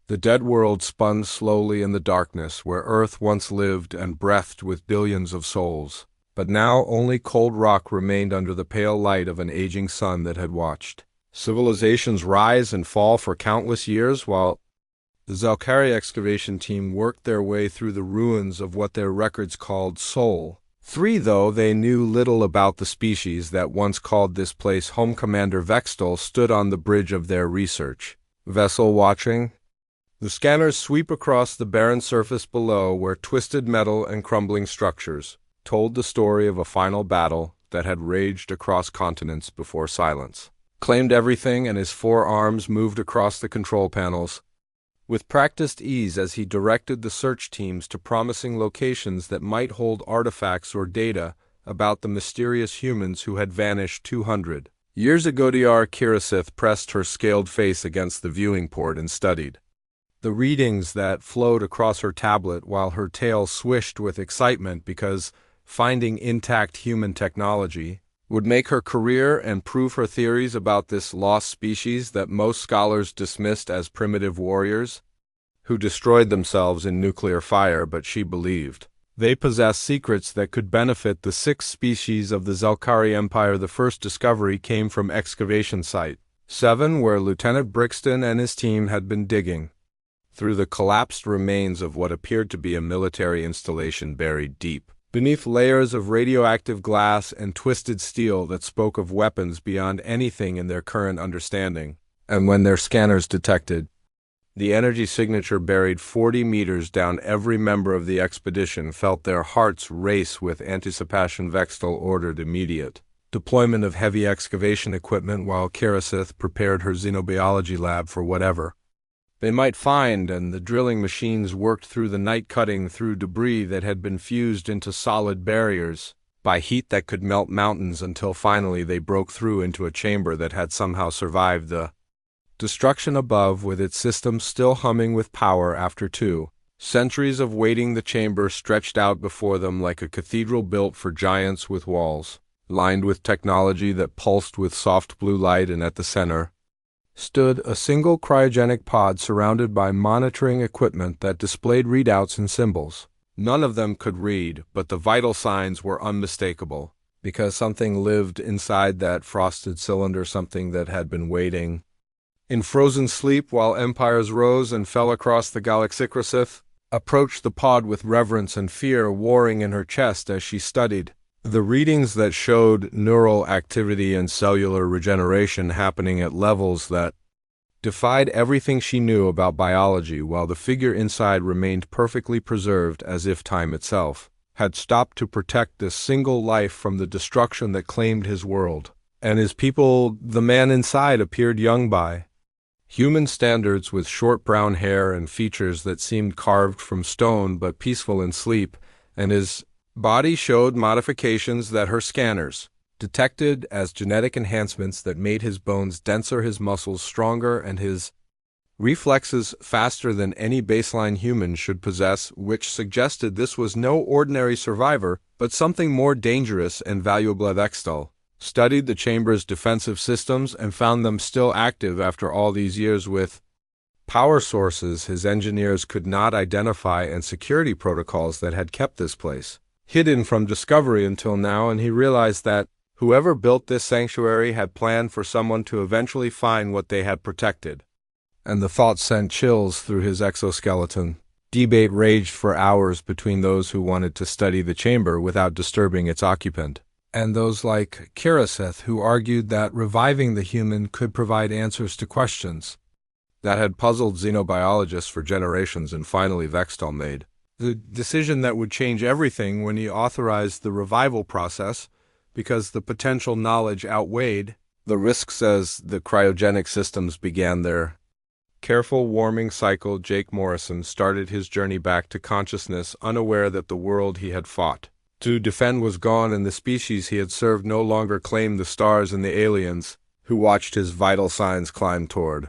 The dead world spun slowly in the darkness where Earth once lived and breathed with billions of souls. But now only cold rock remained under the pale light of an aging sun that had watched civilizations rise and fall for countless years while the Zalkari excavation team worked their way through the ruins of what their records called Soul. Though they knew little about the species that once called this place home. Commander Vextel stood on the bridge of their research vessel watching. The scanners sweep across the barren surface below where twisted metal and crumbling structures told the story of a final battle that had raged across continents before silence claimed everything, and his four arms moved across the control panels with practiced ease as he directed the search teams to promising locations that might hold artifacts or data about the mysterious humans who had vanished 200 years ago. Dr. Kirasith pressed her scaled face against the viewing port and studied the readings that flowed across her tablet while her tail swished with excitement because finding intact human technology would make her career and prove her theories about this lost species that most scholars dismissed as primitive warriors who destroyed themselves in nuclear fire, but she believed they possessed secrets that could benefit the 6 species of the Zalkari Empire. The first discovery came from excavation site 7, where Lieutenant Brixton and his team had been digging through the collapsed remains of what appeared to be a military installation buried deep beneath layers of radioactive glass and twisted steel that spoke of weapons beyond anything in their current understanding. And when their scanners detected the energy signature buried 40 meters down, every member of the expedition felt their hearts race with anticipation. Vextel ordered immediate deployment of heavy excavation equipment while Kirasith prepared her xenobiology lab for whatever they might find, and the drilling machines worked through the night, cutting through debris that had been fused into solid barriers by heat that could melt mountains until finally they broke through into a chamber that had somehow survived the destruction above, with its systems still humming with power after 2 centuries of waiting. The chamber stretched out before them like a cathedral built for giants, with walls lined with technology that pulsed with soft blue light, and at the center stood a single cryogenic pod surrounded by monitoring equipment that displayed readouts and symbols. None of them could read, but the vital signs were unmistakable, because something lived inside that frosted cylinder, something that had been waiting in frozen sleep while empires rose and fell across the galaxy. Kirasith approached the pod with reverence and fear warring in her chest as she studied the readings that showed neural activity and cellular regeneration happening at levels that defied everything she knew about biology, while the figure inside remained perfectly preserved, as if time itself had stopped to protect this single life from the destruction that claimed his world and his people. The man inside appeared young by human standards, with short brown hair and features that seemed carved from stone but peaceful in sleep, and his body showed modifications that her scanners detected as genetic enhancements that made his bones denser, his muscles stronger, and his reflexes faster than any baseline human should possess, which suggested this was no ordinary survivor, but something more dangerous and valuable. Vextel studied the chamber's defensive systems and found them still active after all these years, with power sources his engineers could not identify and security protocols that had kept this place hidden from discovery until now. And he realized that whoever built this sanctuary had planned for someone to eventually find what they had protected. And the thought sent chills through his exoskeleton. Debate raged for hours between those who wanted to study the chamber without disturbing its occupant, and those like Kirasith who argued that reviving the human could provide answers to questions that had puzzled xenobiologists for generations. And finally Vextel made the decision that would change everything when he authorized the revival process, because the potential knowledge outweighed the risks. As the cryogenic systems began their careful warming cycle, Jake Morrison started his journey back to consciousness, unaware that the world he had fought to defend was gone, and the species he had served no longer claimed the stars and the aliens who watched his vital signs climb toward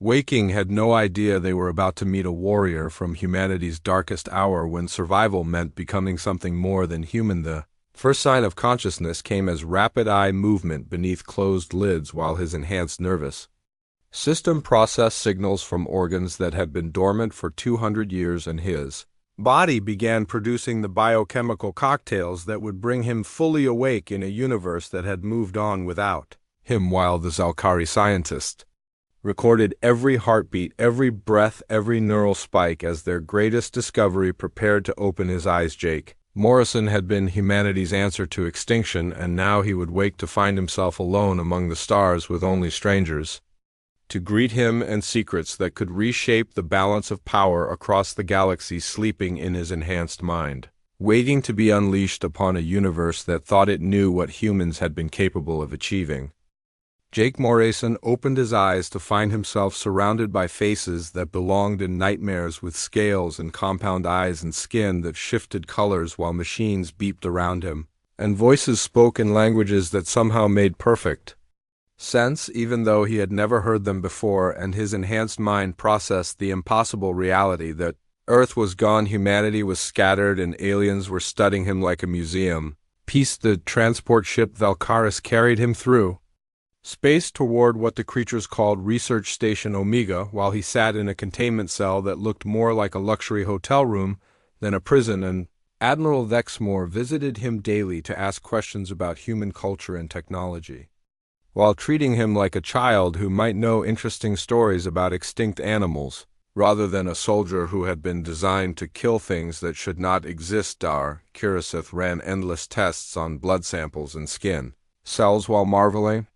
waking had no idea they were about to meet a warrior from humanity's darkest hour, when survival meant becoming something more than human. The first sign of consciousness came as rapid eye movement beneath closed lids, while his enhanced nervous System processed signals from organs that had been dormant for 200 years, and his body began producing the biochemical cocktails that would bring him fully awake in a universe that had moved on without him, while the Zalkari scientist recorded every heartbeat, every breath, every neural spike as their greatest discovery prepared to open his eyes. Jake Morrison had been humanity's answer to extinction, and now he would wake to find himself alone among the stars with only strangers to greet him and secrets that could reshape the balance of power across the galaxy sleeping in his enhanced mind, waiting to be unleashed upon a universe that thought it knew what humans had been capable of achieving. Jake Morrison opened his eyes to find himself surrounded by faces that belonged in nightmares, with scales and compound eyes and skin that shifted colors while machines beeped around him, and voices spoke in languages that somehow made perfect sense even though he had never heard them before, and his enhanced mind processed the impossible reality that Earth was gone, humanity was scattered, and aliens were studying him like a museum. Peace. The transport ship Valkaris carried him through space toward what the creatures called Research Station Omega, while he sat in a containment cell that looked more like a luxury hotel room than a prison, and Admiral Vexmore visited him daily to ask questions about human culture and technology, while treating him like a child who might know interesting stories about extinct animals, rather than a soldier who had been designed to kill things that should not exist. Kirasith ran endless tests on blood samples and skin cells while marveling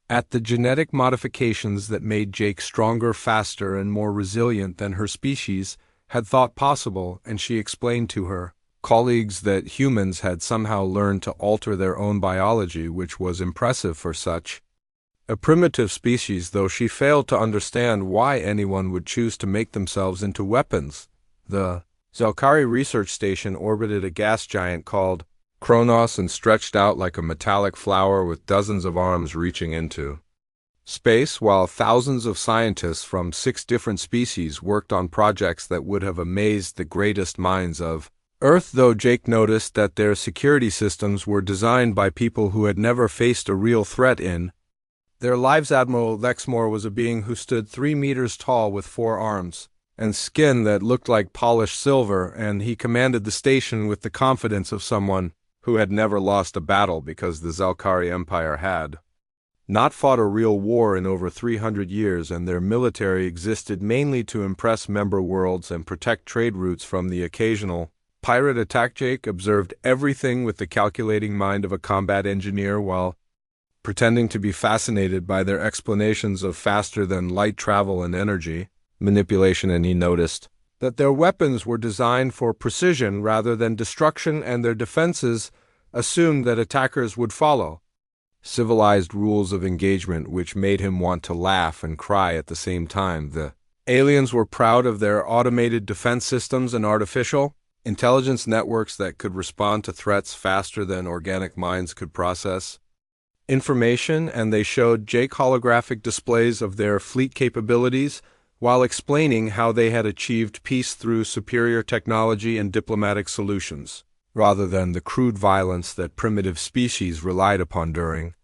at the genetic modifications that made Jake stronger, faster, and more resilient than her species had thought possible, and she explained to her colleagues that humans had somehow learned to alter their own biology, which was impressive for such a primitive species, though she failed to understand why anyone would choose to make themselves into weapons. The Zalkari research station orbited a gas giant called Kronos and stretched out like a metallic flower with dozens of arms reaching into space, while thousands of scientists from 6 different species worked on projects that would have amazed the greatest minds of Earth, though Jake noticed that their security systems were designed by people who had never faced a real threat in their lives. Admiral Lexmore was a being who stood 3 meters tall with 4 arms and skin that looked like polished silver, and he commanded the station with the confidence of someone who had never lost a battle, because the Zalkari Empire had not fought a real war in over 300 years, and their military existed mainly to impress member worlds and protect trade routes from the occasional pirate attack. Jake observed everything with the calculating mind of a combat engineer, while pretending to be fascinated by their explanations of faster-than-light travel and energy manipulation, and he noticed that their weapons were designed for precision rather than destruction, and their defenses assumed that attackers would follow civilized rules of engagement, which made him want to laugh and cry at the same time. The aliens were proud of their automated defense systems and artificial intelligence networks that could respond to threats faster than organic minds could process information, and they showed Jake holographic displays of their fleet capabilities while explaining how they had achieved peace through superior technology and diplomatic solutions, rather than the crude violence that primitive species relied upon. During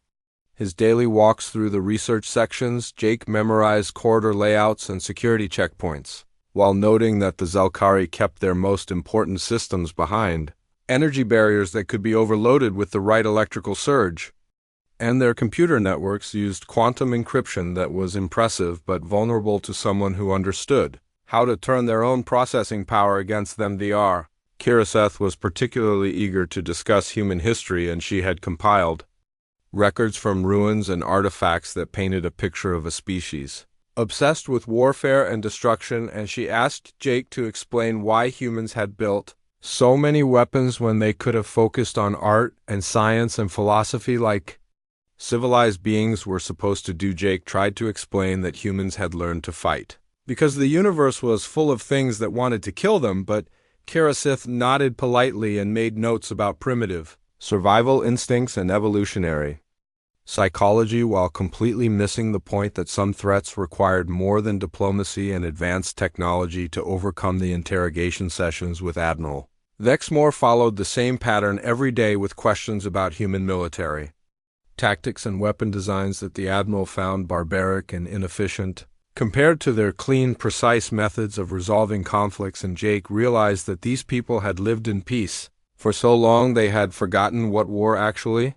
his daily walks through the research sections, Jake memorized corridor layouts and security checkpoints, while noting that the Zalkari kept their most important systems behind energy barriers that could be overloaded with the right electrical surge, and their computer networks used quantum encryption that was impressive but vulnerable to someone who understood how to turn their own processing power against them. Dr. Kiraseth was particularly eager to discuss human history, and she had compiled records from ruins and artifacts that painted a picture of a species obsessed with warfare and destruction, and she asked Jake to explain why humans had built so many weapons when they could have focused on art and science and philosophy like civilized beings were supposed to do. Jake tried to explain that humans had learned to fight because the universe was full of things that wanted to kill them, but Kirasith nodded politely and made notes about primitive survival instincts and evolutionary psychology, while completely missing the point that some threats required more than diplomacy and advanced technology to overcome. The interrogation sessions with Admiral Vexmore followed the same pattern every day, with questions about human military tactics and weapon designs that the Admiral found barbaric and inefficient, compared to their clean, precise methods of resolving conflicts, and Jake realized that these people had lived in peace. For so long they had forgotten what war actually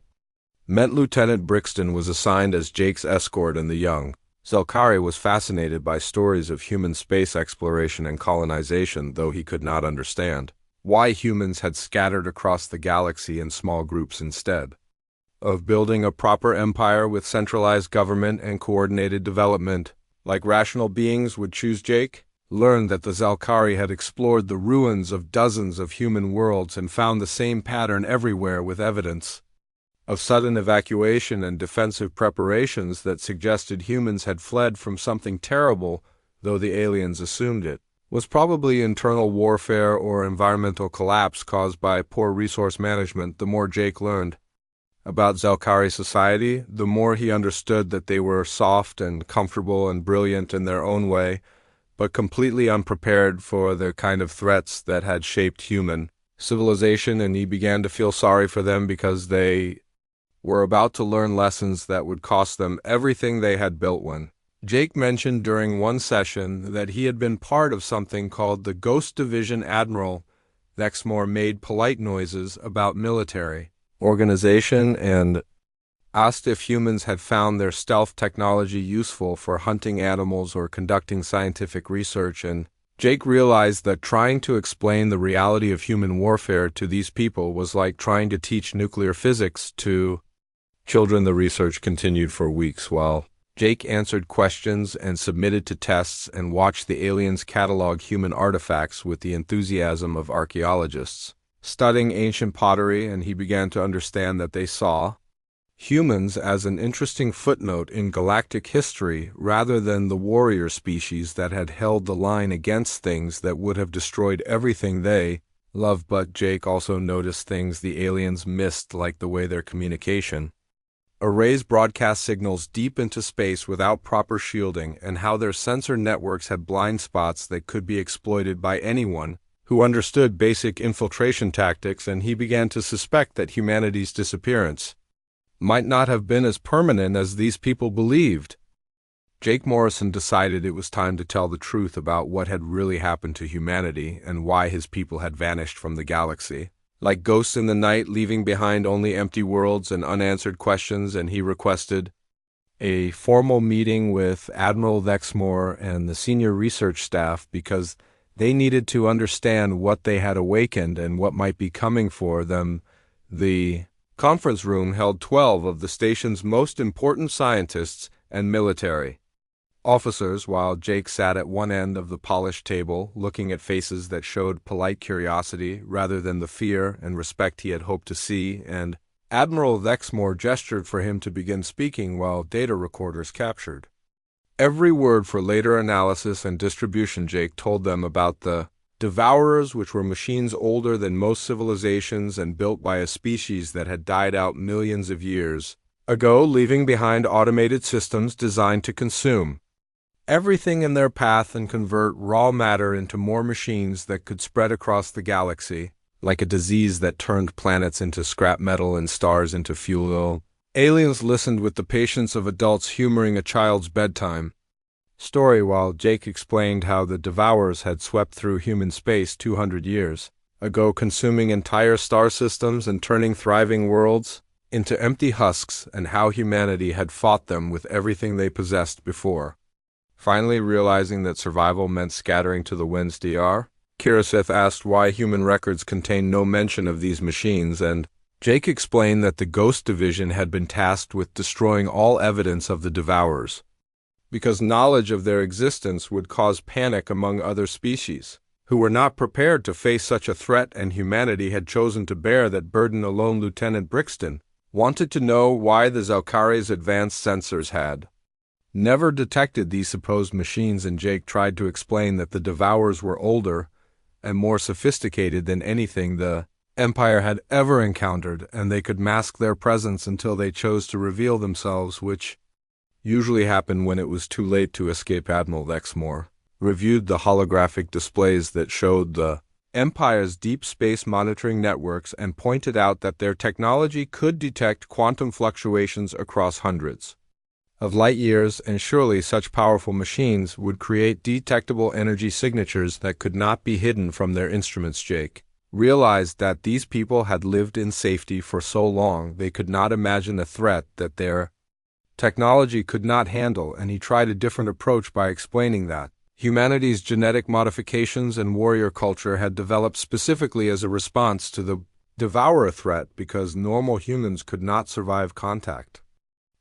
meant. Lieutenant Brixton was assigned as Jake's escort, and the young Zelkari was fascinated by stories of human space exploration and colonization, though he could not understand why humans had scattered across the galaxy in small groups instead of building a proper empire with centralized government and coordinated development, like rational beings would choose. Jake learned that the Zelkari had explored the ruins of dozens of human worlds and found the same pattern everywhere, with evidence of sudden evacuation and defensive preparations that suggested humans had fled from something terrible, though the aliens assumed it was probably internal warfare or environmental collapse caused by poor resource management. The more Jake learned about Zelkari society, the more he understood that they were soft and comfortable and brilliant in their own way, but completely unprepared for the kind of threats that had shaped human civilization, and he began to feel sorry for them because they were about to learn lessons that would cost them everything they had built. When Jake mentioned during one session that he had been part of something called the Ghost Division, Admiral Lexmore made polite noises about military organization and asked if humans had found their stealth technology useful for hunting animals or conducting scientific research, and Jake realized that trying to explain the reality of human warfare to these people was like trying to teach nuclear physics to children. The research continued for weeks while Jake answered questions and submitted to tests and watched the aliens catalog human artifacts with the enthusiasm of archaeologists studying ancient pottery, and he began to understand that they saw humans as an interesting footnote in galactic history rather than the warrior species that had held the line against things that would have destroyed everything they loved. But Jake also noticed things the aliens missed, like the way their communication arrays broadcast signals deep into space without proper shielding, and how their sensor networks had blind spots that could be exploited by anyone who understood basic infiltration tactics, and he began to suspect that humanity's disappearance might not have been as permanent as these people believed. Jake Morrison decided it was time to tell the truth about what had really happened to humanity and why his people had vanished from the galaxy, like ghosts in the night, leaving behind only empty worlds and unanswered questions, and he requested a formal meeting with Admiral Lexmore and the senior research staff because they needed to understand what they had awakened and what might be coming for them. The conference room held 12 of the station's most important scientists and military officers, while Jake sat at one end of the polished table, looking at faces that showed polite curiosity rather than the fear and respect he had hoped to see, and Admiral Lexmore gestured for him to begin speaking while data recorders captured every word for later analysis and distribution. Jake told them about the Devourers, which were machines older than most civilizations and built by a species that had died out millions of years ago, leaving behind automated systems designed to consume everything in their path and convert raw matter into more machines that could spread across the galaxy, like a disease that turned planets into scrap metal and stars into fuel. Aliens listened with the patience of adults humoring a child's bedtime story while Jake explained how the Devourers had swept through human space 200 years ago, consuming entire star systems and turning thriving worlds into empty husks, and how humanity had fought them with everything they possessed before finally realizing that survival meant scattering to the winds. Dr. Kiraseth asked why human records contained no mention of these machines, and Jake explained that the Ghost Division had been tasked with destroying all evidence of the Devourers, because knowledge of their existence would cause panic among other species, who were not prepared to face such a threat, and humanity had chosen to bear that burden alone. Lieutenant Brixton wanted to know why the Zelkari's advanced sensors had never detected these supposed machines, and Jake tried to explain that the Devourers were older and more sophisticated than anything the Empire had ever encountered, and they could mask their presence until they chose to reveal themselves, which usually happened when it was too late to escape. Admiral Lexmore reviewed the holographic displays that showed the Empire's deep space monitoring networks and pointed out that their technology could detect quantum fluctuations across hundreds of light years, and surely such powerful machines would create detectable energy signatures that could not be hidden from their instruments. Jake realized that these people had lived in safety for so long they could not imagine a threat that their technology could not handle, and he tried a different approach by explaining that humanity's genetic modifications and warrior culture had developed specifically as a response to the devourer threat because normal humans could not survive contact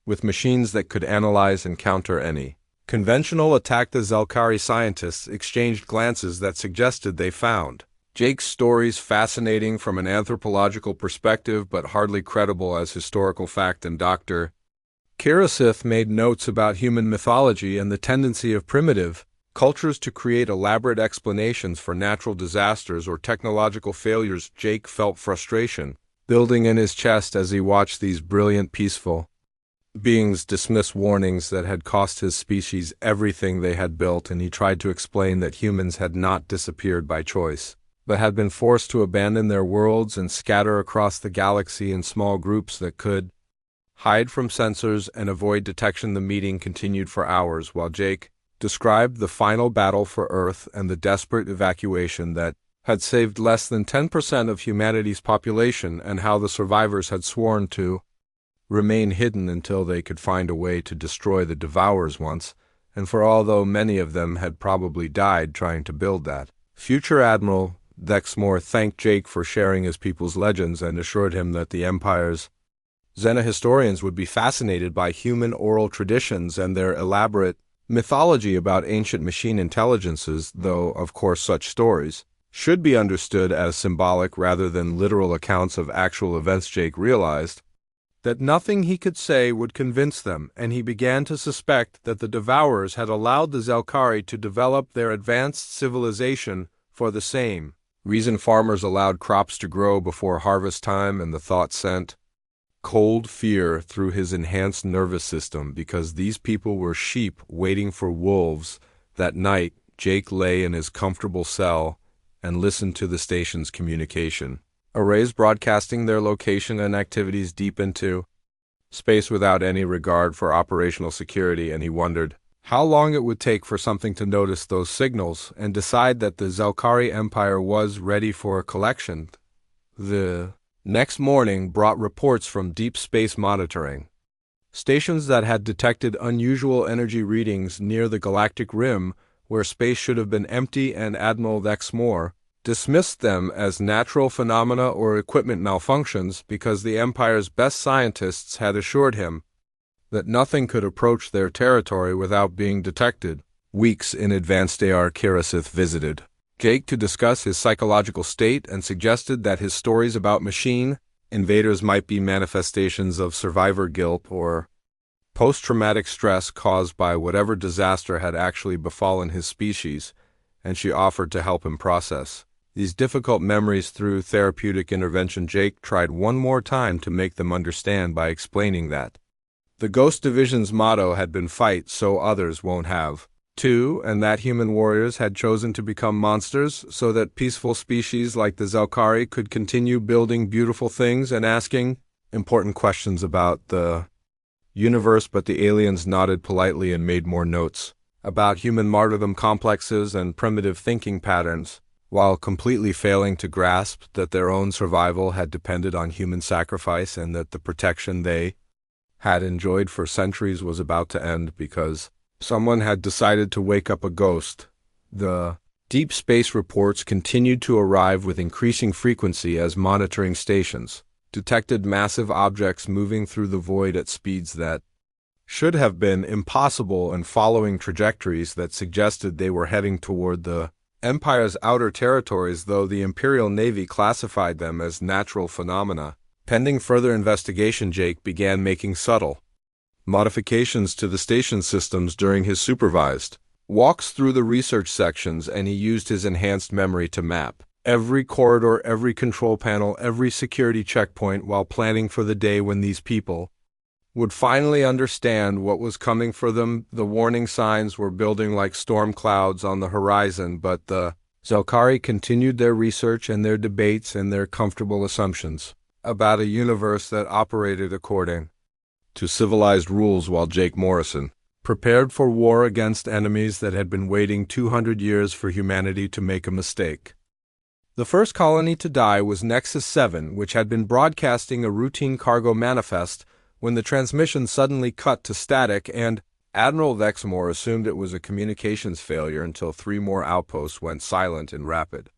with machines that could analyze and counter any conventional attack. The Zelkari scientists exchanged glances that suggested they found Jake's stories fascinating from an anthropological perspective but hardly credible as historical fact, and Dr. Kirasith made notes about human mythology and the tendency of primitive cultures to create elaborate explanations for natural disasters or technological failures. Jake felt frustration building in his chest as he watched these brilliant, peaceful beings dismiss warnings that had cost his species everything they had built, and he tried to explain that humans had not disappeared by choice, but had been forced to abandon their worlds and scatter across the galaxy in small groups that could hide from sensors and avoid detection. The meeting continued for hours while Jake described the final battle for Earth and the desperate evacuation that had saved less than 10% of humanity's population, and how the survivors had sworn to remain hidden until they could find a way to destroy the devourers once and for all, though many of them had probably died trying to build that. Future Admiral Dexmore thanked Jake for sharing his people's legends and assured him that the Empire's Xena historians would be fascinated by human oral traditions and their elaborate mythology about ancient machine intelligences, though, of course, such stories should be understood as symbolic rather than literal accounts of actual events. Jake realized that nothing he could say would convince them, and he began to suspect that the Devourers had allowed the Zelkari to develop their advanced civilization for the same reason farmers allowed crops to grow before harvest time, and the thought sent cold fear through his enhanced nervous system because these people were sheep waiting for wolves. That night, Jake lay in his comfortable cell and listened to the station's communication arrays broadcasting their location and activities deep into space without any regard for operational security, and he wondered how long it would take for something to notice those signals and decide that the Zelkari Empire was ready for a collection. The next morning brought reports from deep space monitoring stations that had detected unusual energy readings near the galactic rim where space should have been empty, and Admiral Dexmore dismissed them as natural phenomena or equipment malfunctions because the Empire's best scientists had assured him that nothing could approach their territory without being detected. Weeks in advance, Dr. Kirasith visited Jake to discuss his psychological state and suggested that his stories about machine invaders might be manifestations of survivor guilt or post-traumatic stress caused by whatever disaster had actually befallen his species, and she offered to help him process these difficult memories through therapeutic intervention. Jake tried one more time to make them understand by explaining that the Ghost Division's motto had been "Fight so others won't have to," and that human warriors had chosen to become monsters so that peaceful species like the Zelkari could continue building beautiful things and asking important questions about the universe. But the aliens nodded politely and made more notes about human martyrdom complexes and primitive thinking patterns, while completely failing to grasp that their own survival had depended on human sacrifice and that the protection they had enjoyed for centuries was about to end because someone had decided to wake up a ghost. The deep space reports continued to arrive with increasing frequency as monitoring stations detected massive objects moving through the void at speeds that should have been impossible and following trajectories that suggested they were heading toward the Empire's outer territories, though the Imperial Navy classified them as natural phenomena. Pending further investigation, Jake began making subtle modifications to the station systems during his supervised walks through the research sections, and he used his enhanced memory to map every corridor, every control panel, every security checkpoint while planning for the day when these people would finally understand what was coming for them. The warning signs were building like storm clouds on the horizon, but the Zelkari continued their research and their debates and their comfortable assumptions about a universe that operated according to civilized rules, while Jake Morrison prepared for war against enemies that had been waiting 200 years for humanity to make a mistake. The first colony to die was Nexus 7, which had been broadcasting a routine cargo manifest when the transmission suddenly cut to static, and Admiral Vexmore assumed it was a communications failure until 3 more outposts went silent in rapid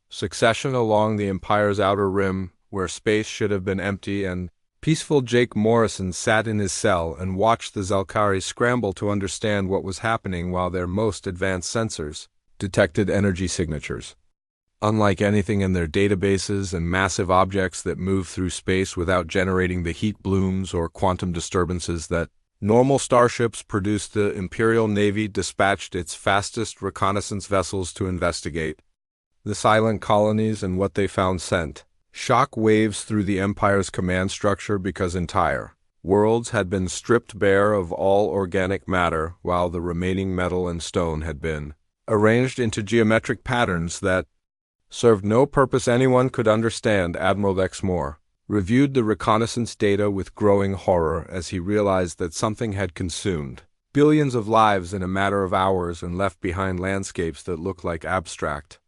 succession along the Empire's outer rim, where space should have been empty, and peaceful Jake Morrison sat in his cell and watched the Zelkari scramble to understand what was happening while their most advanced sensors detected energy signatures unlike anything in their databases, and massive objects that move through space without generating the heat blooms or quantum disturbances that normal starships produced. The Imperial Navy dispatched its fastest reconnaissance vessels to investigate the silent colonies, and what they found sent shock waves through the Empire's command structure because entire worlds had been stripped bare of all organic matter, while the remaining metal and stone had been arranged into geometric patterns that served no purpose anyone could understand. Admiral Vexmore reviewed the reconnaissance data with growing horror as he realized that something had consumed billions of lives in a matter of hours and left behind landscapes that looked like abstract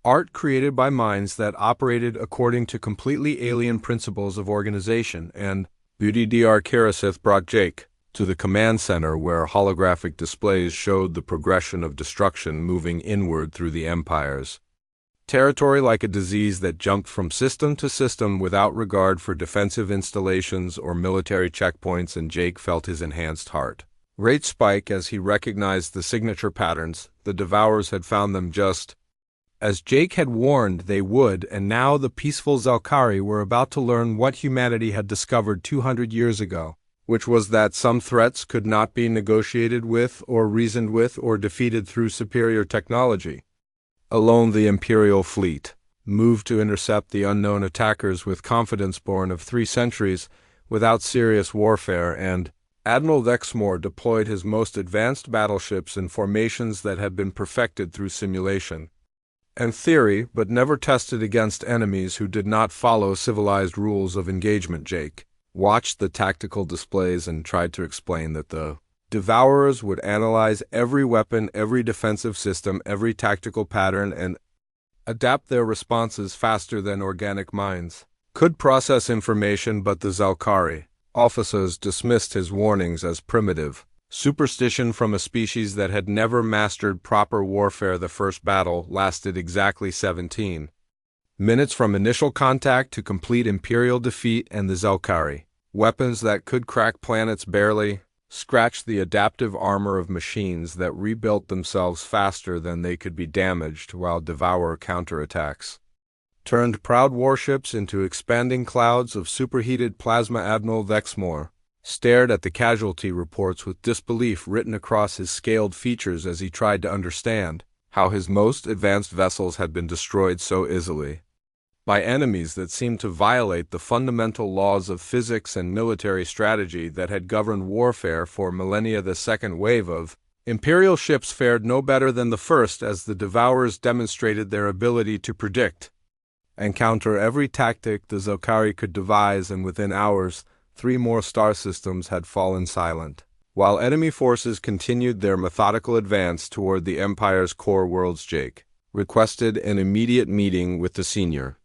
art created by minds that operated according to completely alien principles of organization. And Beauty Dr. Kirasith brought Jake to the command center, where holographic displays showed the progression of destruction moving inward through the Empire's territory like a disease that jumped from system to system without regard for defensive installations or military checkpoints. And Jake felt his enhanced heart rate spike as he recognized the signature patterns. The Devourers had found them just as Jake had warned they would, and now the peaceful Zelkari were about to learn what humanity had discovered 200 years ago, which was that some threats could not be negotiated with or reasoned with or defeated through superior technology. Alone the Imperial fleet moved to intercept the unknown attackers with confidence born of 3 centuries without serious warfare, and Admiral Vexmore deployed his most advanced battleships in formations that had been perfected through simulation and theory, but never tested against enemies who did not follow civilized rules of engagement. Jake watched the tactical displays and tried to explain that the Devourers would analyze every weapon, every defensive system, every tactical pattern, and adapt their responses faster than organic minds could process information. But the Zelkari officers dismissed his warnings as primitive superstition from a species that had never mastered proper warfare. The first battle lasted exactly 17 minutes from initial contact to complete Imperial defeat, and the Zelkari weapons that could crack planets barely scratched the adaptive armor of machines that rebuilt themselves faster than they could be damaged, while Devourer counterattacks turned proud warships into expanding clouds of superheated plasma. Admiral Vexmore stared at the casualty reports with disbelief written across his scaled features as he tried to understand how his most advanced vessels had been destroyed so easily by enemies that seemed to violate the fundamental laws of physics and military strategy that had governed warfare for millennia. The second wave of Imperial ships fared no better than the first, as the Devourers demonstrated their ability to predict and counter every tactic the Zelkari could devise, and within hours 3 more star systems had fallen silent, while enemy forces continued their methodical advance toward the Empire's core worlds. Jake requested an immediate meeting with the senior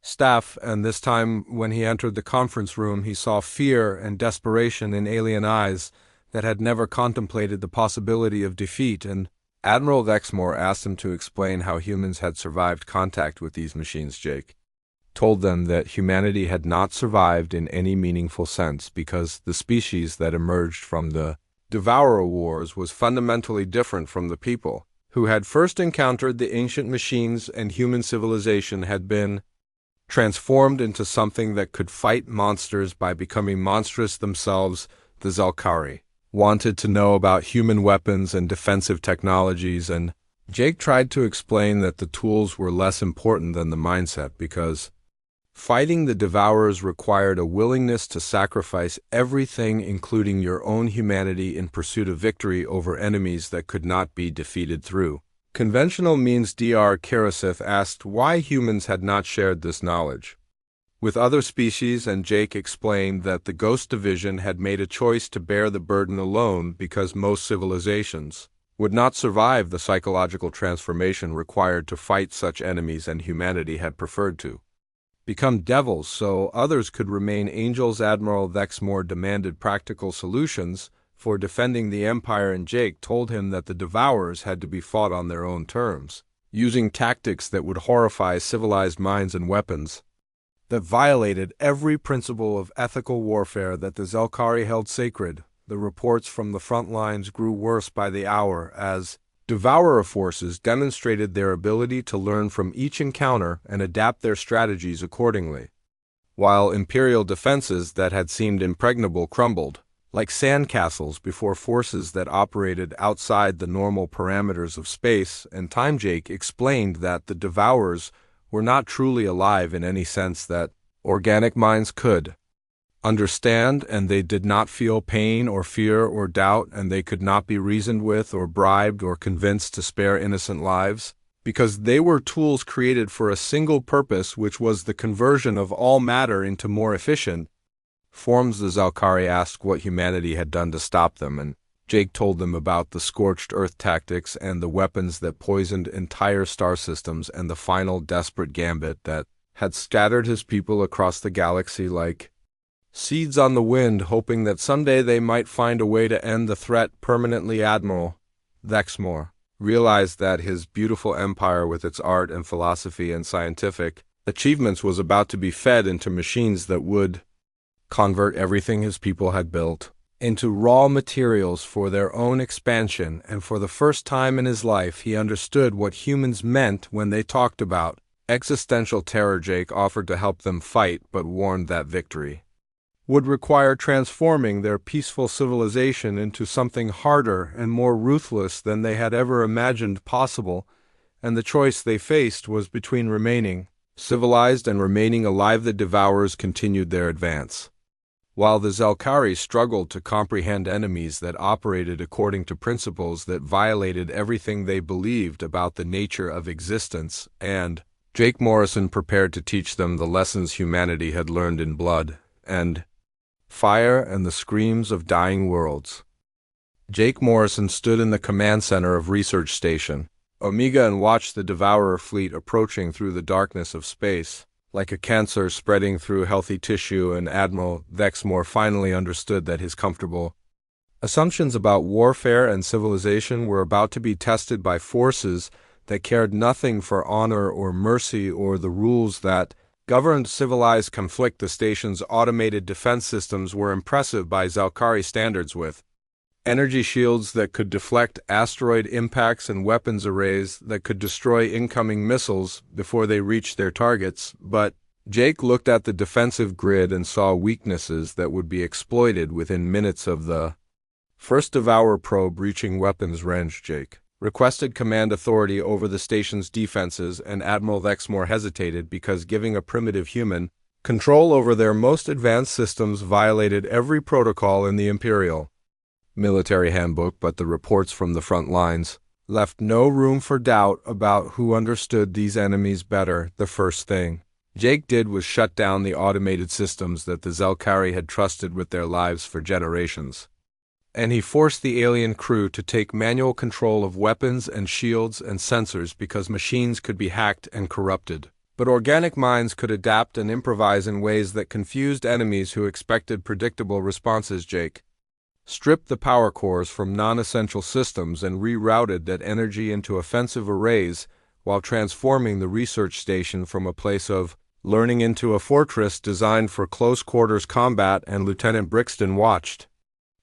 staff, and this time when he entered the conference room he saw fear and desperation in alien eyes that had never contemplated the possibility of defeat. And Admiral Vexmore asked him to explain how humans had survived contact with these machines. Jake told them that humanity had not survived in any meaningful sense because the species that emerged from the Devourer Wars was fundamentally different from the people who had first encountered the ancient machines, and human civilization had been transformed into something that could fight monsters by becoming monstrous themselves. The Zelkari wanted to know about human weapons and defensive technologies, and Jake tried to explain that the tools were less important than the mindset, because fighting the Devourers required a willingness to sacrifice everything, including your own humanity, in pursuit of victory over enemies that could not be defeated through Conventional means Dr. Karasith asked why humans had not shared this knowledge with other species, and Jake explained that the Ghost Division had made a choice to bear the burden alone because most civilizations would not survive the psychological transformation required to fight such enemies, and humanity had preferred to become devils so others could remain angels. Admiral Vexmore demanded practical solutions for defending the Empire, and Jake told him that the Devourers had to be fought on their own terms, using tactics that would horrify civilized minds and weapons that violated every principle of ethical warfare that the Zelkari held sacred. The reports from the front lines grew worse by the hour as Devourer forces demonstrated their ability to learn from each encounter and adapt their strategies accordingly, while Imperial defenses that had seemed impregnable crumbled like sandcastles before forces that operated outside the normal parameters of space and time. Jake explained that the Devourers were not truly alive in any sense that organic minds could understand, and they did not feel pain or fear or doubt, and they could not be reasoned with or bribed or convinced to spare innocent lives, because they were tools created for a single purpose, which was the conversion of all matter into more efficient forms. The Zelkari asked what humanity had done to stop them, and Jake told them about the scorched earth tactics and the weapons that poisoned entire star systems, and the final desperate gambit that had scattered his people across the galaxy like seeds on the wind, hoping that someday they might find a way to end the threat permanently. Admiral Vexmore realized that his beautiful empire, with its art and philosophy and scientific achievements, was about to be fed into machines that would convert everything his people had built into raw materials for their own expansion, and for the first time in his life he understood what humans meant when they talked about existential terror. Jake offered to help them fight, but warned that victory would require transforming their peaceful civilization into something harder and more ruthless than they had ever imagined possible, and the choice they faced was between remaining civilized and remaining alive. The Devourers continued their advance, while the Zelkari struggled to comprehend enemies that operated according to principles that violated everything they believed about the nature of existence, and Jake Morrison prepared to teach them the lessons humanity had learned in blood and fire and the screams of dying worlds. Jake Morrison stood in the command center of Research Station Omega and watched the Devourer fleet approaching through the darkness of space like a cancer spreading through healthy tissue, and Admiral Vexmore finally understood that his comfortable assumptions about warfare and civilization were about to be tested by forces that cared nothing for honor or mercy or the rules that governed civilized conflict. The station's automated defense systems were impressive by Zelkari standards, with energy shields that could deflect asteroid impacts and weapons arrays that could destroy incoming missiles before they reached their targets. But Jake looked at the defensive grid and saw weaknesses that would be exploited within minutes of the first Devourer probe reaching weapons range. Jake requested command authority over the station's defenses, and Admiral Vexmore hesitated because giving a primitive human control over their most advanced systems violated every protocol in the Imperial military handbook. But the reports from the front lines left no room for doubt about who understood these enemies better. The first thing Jake did was shut down the automated systems that the Zelkari had trusted with their lives for generations, and he forced the alien crew to take manual control of weapons and shields and sensors, because machines could be hacked and corrupted, but organic minds could adapt and improvise in ways that confused enemies who expected predictable responses. Jake stripped the power cores from non-essential systems and rerouted that energy into offensive arrays, while transforming the research station from a place of learning into a fortress designed for close-quarters combat. And Lieutenant Brixton watched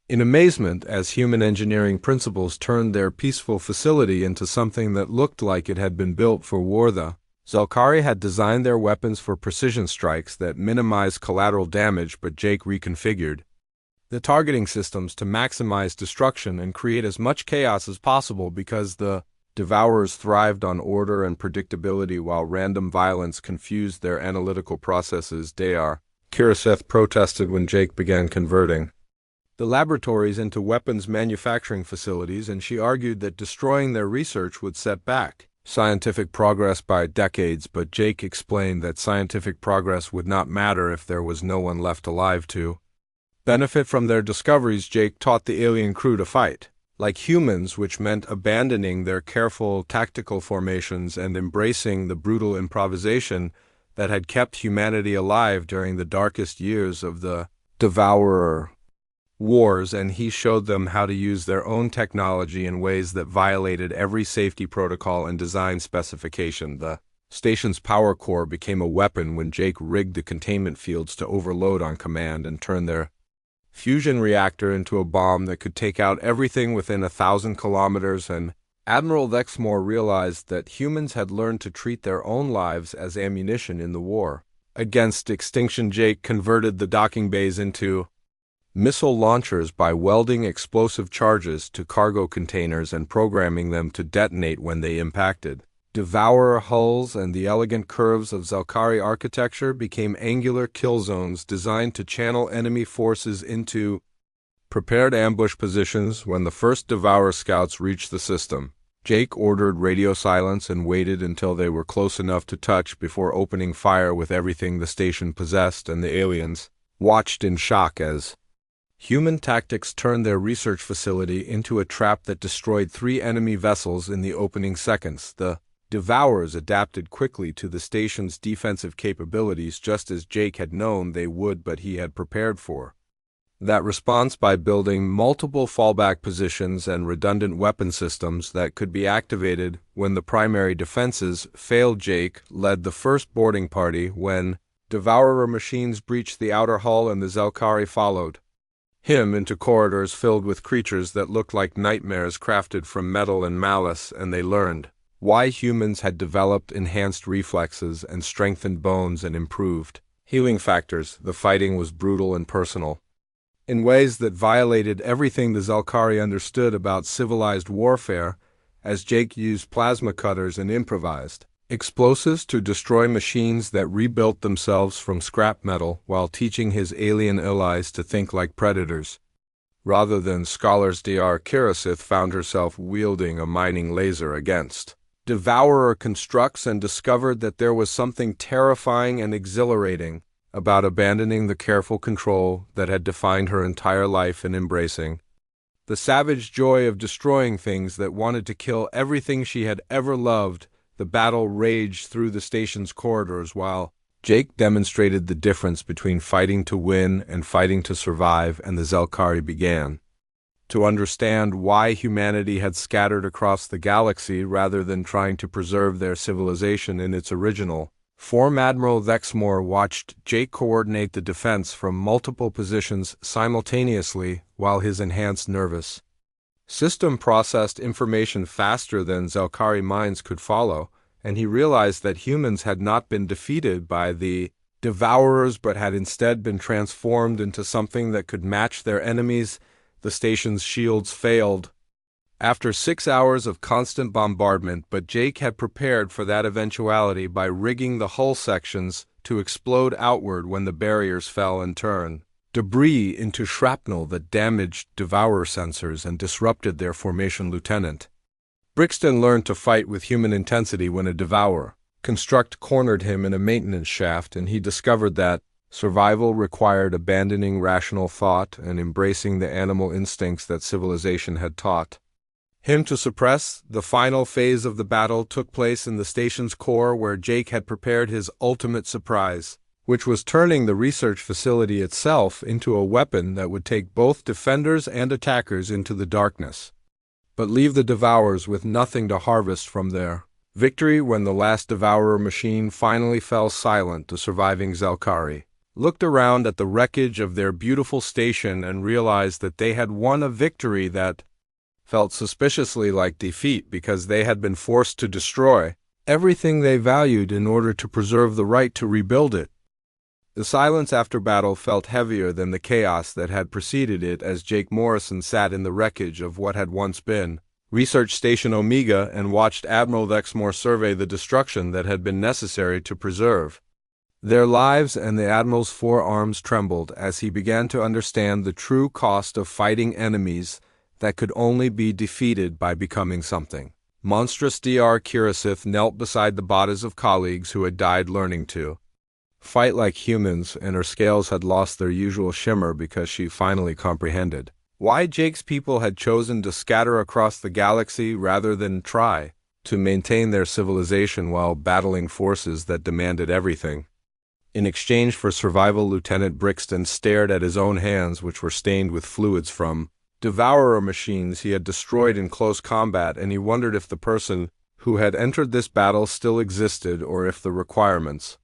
in amazement as human engineering principles turned their peaceful facility into something that looked like it had been built for war. The Zelkari had designed their weapons for precision strikes that minimized collateral damage, but Jake reconfigured the targeting systems to maximize destruction and create as much chaos as possible, because the Devourers thrived on order and predictability, while random violence confused their analytical processes. Dr. Kiraseth protested when Jake began converting the laboratories into weapons manufacturing facilities, and she argued that destroying their research would set back scientific progress by decades, but Jake explained that scientific progress would not matter if there was no one left alive to benefit from their discoveries. Jake taught the alien crew to fight like humans, which meant abandoning their careful tactical formations and embracing the brutal improvisation that had kept humanity alive during the darkest years of the Devourer wars, and he showed them how to use their own technology in ways that violated every safety protocol and design specification. The station's power core became a weapon when Jake rigged the containment fields to overload on command and turned their fusion reactor into a bomb that could take out everything within 1,000 kilometers, and Admiral Lexmore realized that humans had learned to treat their own lives as ammunition in the war against extinction. Jake converted the docking bays into missile launchers by welding explosive charges to cargo containers and programming them to detonate when they impacted Devourer hulls, and the elegant curves of Zelkari architecture became angular kill zones designed to channel enemy forces into prepared ambush positions. When the first Devourer scouts reached the system, Jake ordered radio silence and waited until they were close enough to touch before opening fire with everything the station possessed, and the aliens watched in shock as human tactics turned their research facility into a trap that destroyed 3 enemy vessels in the opening seconds. The Devourers adapted quickly to the station's defensive capabilities, just as Jake had known they would, but he had prepared for that response by building multiple fallback positions and redundant weapon systems that could be activated when the primary defenses failed. Jake led the first boarding party when Devourer machines breached the outer hull, and the Zelkari followed him into corridors filled with creatures that looked like nightmares crafted from metal and malice, and they learned why humans had developed enhanced reflexes and strengthened bones and improved healing factors. The fighting was brutal and personal, in ways that violated everything the Zelkari understood about civilized warfare, as Jake used plasma cutters and improvised explosives to destroy machines that rebuilt themselves from scrap metal, while teaching his alien allies to think like predators rather than scholars. Dr. Kirasith found herself wielding a mining laser against Devourer constructs and discovered that there was something terrifying and exhilarating about abandoning the careful control that had defined her entire life and embracing the savage joy of destroying things that wanted to kill everything she had ever loved. The battle raged through the station's corridors while Jake demonstrated the difference between fighting to win and fighting to survive, and the Zelkari began to understand why humanity had scattered across the galaxy rather than trying to preserve their civilization in its original form. Admiral Lexmore watched Jake coordinate the defense from multiple positions simultaneously while his enhanced nervous system processed information faster than Zelkari minds could follow, and he realized that humans had not been defeated by the Devourers but had instead been transformed into something that could match their enemies. The station's shields failed after 6 hours of constant bombardment, but Jake had prepared for that eventuality by rigging the hull sections to explode outward when the barriers fell and turned debris into shrapnel that damaged Devourer sensors and disrupted their formation. Lieutenant Brixton learned to fight with human intensity when a Devourer construct cornered him in a maintenance shaft, and he discovered that survival required abandoning rational thought and embracing the animal instincts that civilization had taught him to suppress. The final phase of the battle took place in the station's core, where Jake had prepared his ultimate surprise, which was turning the research facility itself into a weapon that would take both defenders and attackers into the darkness, but leave the Devourers with nothing to harvest from their victory. When the last Devourer machine finally fell silent, the surviving Zelkari looked around at the wreckage of their beautiful station and realized that they had won a victory that felt suspiciously like defeat, because they had been forced to destroy everything they valued in order to preserve the right to rebuild it. The silence after battle felt heavier than the chaos that had preceded it, as Jake Morrison sat in the wreckage of what had once been Research Station Omega and watched Admiral Lexmore survey the destruction that had been necessary to preserve Their lives and the Admiral's forearms trembled as he began to understand the true cost of fighting enemies that could only be defeated by becoming something. Monstrous Dr. Kirasith knelt beside the bodies of colleagues who had died learning to fight like humans, and her scales had lost their usual shimmer because she finally comprehended why Jake's people had chosen to scatter across the galaxy rather than try to maintain their civilization while battling forces that demanded everything. In exchange for survival, Lieutenant Brixton stared at his own hands, which were stained with fluids from devourer machines he had destroyed in close combat, and he wondered if the person who had entered this battle still existed, or if the requirements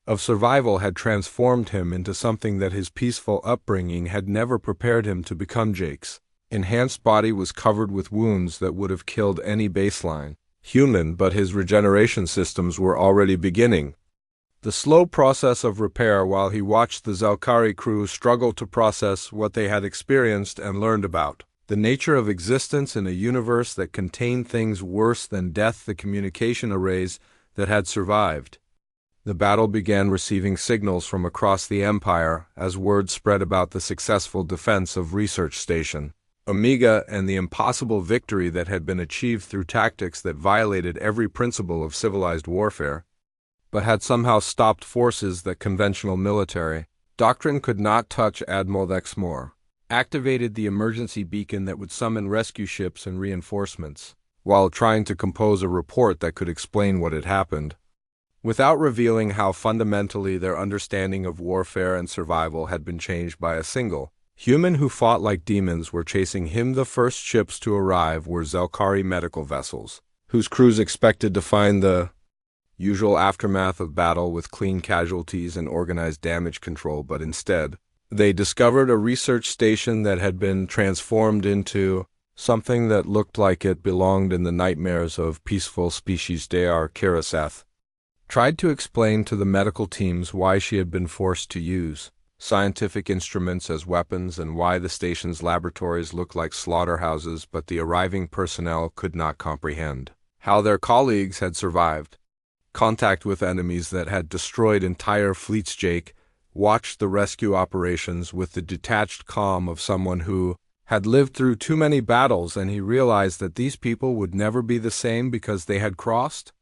of survival had transformed him into something that his peaceful upbringing had never prepared him to become. Jake's enhanced body was covered with wounds that would have killed any baseline human, but his regeneration systems were already beginning the slow process of repair while he watched the Zelkari crew struggle to process what they had experienced and learned about the nature of existence in a universe that contained things worse than death, the communication arrays that had survived. The battle began receiving signals from across the Empire as word spread about the successful defense of Research Station Omega and the impossible victory that had been achieved through tactics that violated every principle of civilized warfare, but had somehow stopped forces that conventional military doctrine could not touch. Admiral Lexmore activated the emergency beacon that would summon rescue ships and reinforcements, while trying to compose a report that could explain what had happened, without revealing how fundamentally their understanding of warfare and survival had been changed by a single human who fought like demons were chasing him. The first ships to arrive were Zelkari medical vessels, whose crews expected to find the usual aftermath of battle with clean casualties and organized damage control, but instead, they discovered a research station that had been transformed into something that looked like it belonged in the nightmares of peaceful species. Dr. Kiraseth tried to explain to the medical teams why she had been forced to use scientific instruments as weapons and why the station's laboratories looked like slaughterhouses, but the arriving personnel could not comprehend how their colleagues had survived contact with enemies that had destroyed entire fleets. Jake watched the rescue operations with the detached calm of someone who had lived through too many battles, and he realized that these people would never be the same because they had crossed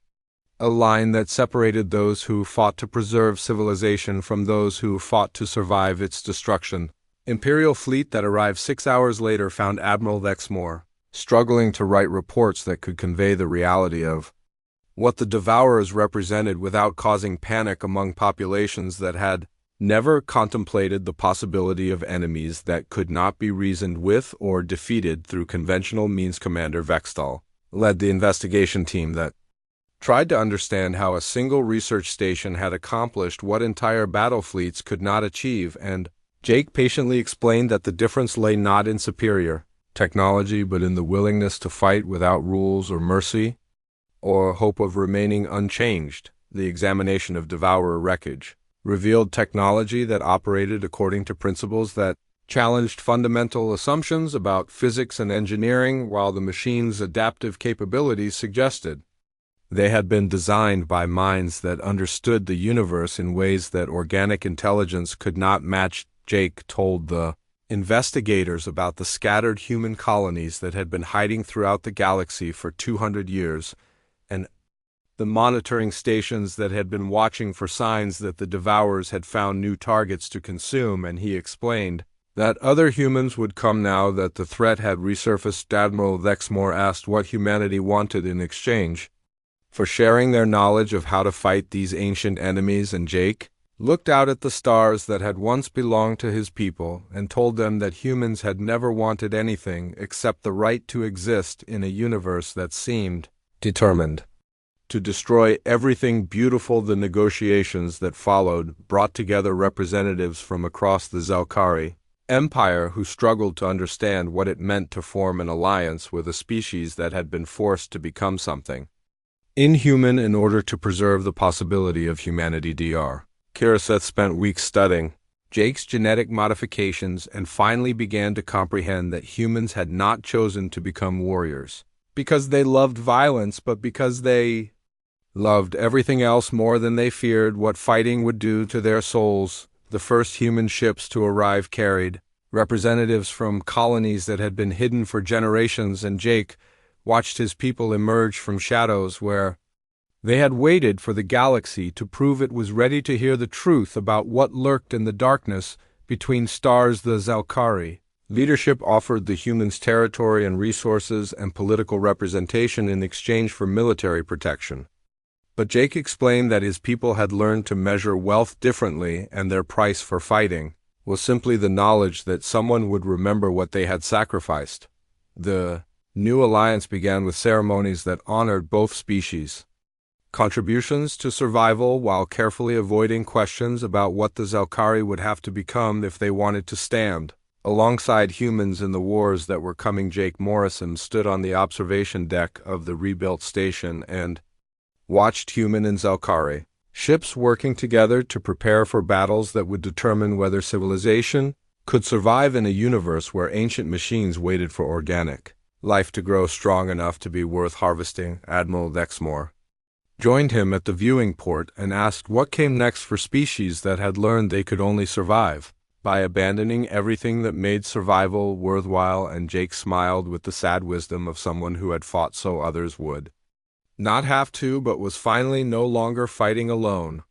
a line that separated those who fought to preserve civilization from those who fought to survive its destruction. Imperial fleet that arrived 6 hours later found Admiral Lexmore struggling to write reports that could convey the reality of what the Devourers represented without causing panic among populations that had never contemplated the possibility of enemies that could not be reasoned with or defeated through conventional means. Commander Vextal led the investigation team that tried to understand how a single research station had accomplished what entire battle fleets could not achieve, and Jake patiently explained that the difference lay not in superior technology but in the willingness to fight without rules or mercy, or hope of remaining unchanged. The examination of Devourer wreckage revealed technology that operated according to principles that challenged fundamental assumptions about physics and engineering, while the machine's adaptive capabilities suggested they had been designed by minds that understood the universe in ways that organic intelligence could not match. Jake told the investigators about the scattered human colonies that had been hiding throughout the galaxy for 200 years, and the monitoring stations that had been watching for signs that the Devourers had found new targets to consume, and he explained that other humans would come now that the threat had resurfaced. Admiral Lexmore asked what humanity wanted in exchange for sharing their knowledge of how to fight these ancient enemies, and Jake looked out at the stars that had once belonged to his people and told them that humans had never wanted anything except the right to exist in a universe that seemed determined to destroy everything beautiful. The negotiations that followed brought together representatives from across the Zelkari Empire who struggled to understand what it meant to form an alliance with a species that had been forced to become something inhuman in order to preserve the possibility of humanity. Dr. Kiraseth spent weeks studying Jake's genetic modifications and finally began to comprehend that humans had not chosen to become warriors because they loved violence, but because they loved everything else more than they feared what fighting would do to their souls. The first human ships to arrive carried representatives from colonies that had been hidden for generations, and Jake watched his people emerge from shadows where they had waited for the galaxy to prove it was ready to hear the truth about what lurked in the darkness between stars. The Zalkari leadership offered the humans territory and resources and political representation in exchange for military protection. But Jake explained that his people had learned to measure wealth differently, and their price for fighting was simply the knowledge that someone would remember what they had sacrificed. The new alliance began with ceremonies that honored both species' contributions to survival while carefully avoiding questions about what the Zalkari would have to become if they wanted to stand alongside humans in the wars that were coming. Jake Morrison stood on the observation deck of the rebuilt station and watched human and Zalkari ships working together to prepare for battles that would determine whether civilization could survive in a universe where ancient machines waited for organic life to grow strong enough to be worth harvesting. Admiral Dexmore joined him at the viewing port and asked what came next for species that had learned they could only survive by abandoning everything that made survival worthwhile. And Jake smiled with the sad wisdom of someone who had fought so others would not have to, but was finally no longer fighting alone.